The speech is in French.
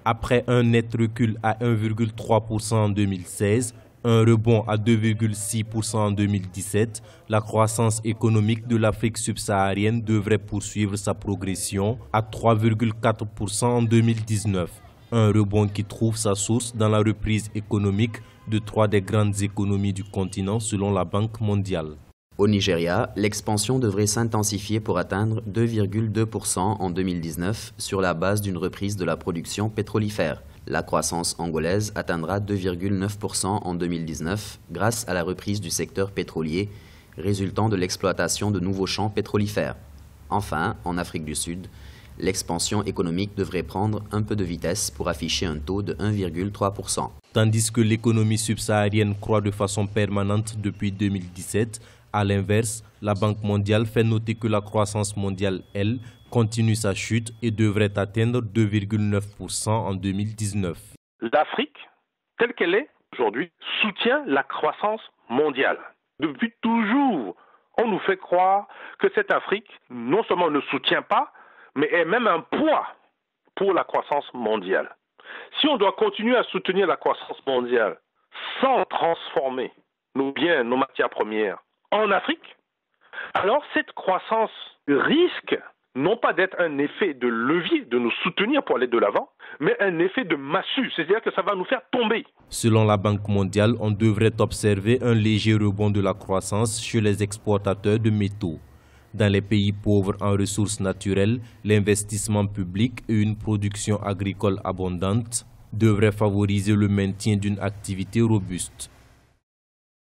Après un net recul à 1,3% en 2016, un rebond à 2,6% en 2017, la croissance économique de l'Afrique subsaharienne devrait poursuivre sa progression à 3,4% en 2019. Un rebond qui trouve sa source dans la reprise économique de 3 des grandes économies du continent selon la Banque mondiale. Au Nigeria, l'expansion devrait s'intensifier pour atteindre 2,2% en 2019 sur la base d'une reprise de la production pétrolifère. La croissance angolaise atteindra 2,9% en 2019 grâce à la reprise du secteur pétrolier résultant de l'exploitation de nouveaux champs pétrolifères. Enfin, en Afrique du Sud, l'expansion économique devrait prendre un peu de vitesse pour afficher un taux de 1,3%. Tandis que l'économie subsaharienne croît de façon permanente depuis 2017, à l'inverse, la Banque mondiale fait noter que la croissance mondiale, elle, continue sa chute et devrait atteindre 2,9% en 2019. L'Afrique, telle qu'elle est aujourd'hui, soutient la croissance mondiale. Depuis toujours, on nous fait croire que cette Afrique, non seulement ne soutient pas, mais est même un poids pour la croissance mondiale. Si on doit continuer à soutenir la croissance mondiale sans transformer nos biens, nos matières premières en Afrique, alors cette croissance risque non pas d'être un effet de levier, de nous soutenir pour aller de l'avant, mais un effet de massue, c'est-à-dire que ça va nous faire tomber. Selon la Banque mondiale, on devrait observer un léger rebond de la croissance chez les exportateurs de métaux. Dans les pays pauvres en ressources naturelles, l'investissement public et une production agricole abondante devraient favoriser le maintien d'une activité robuste.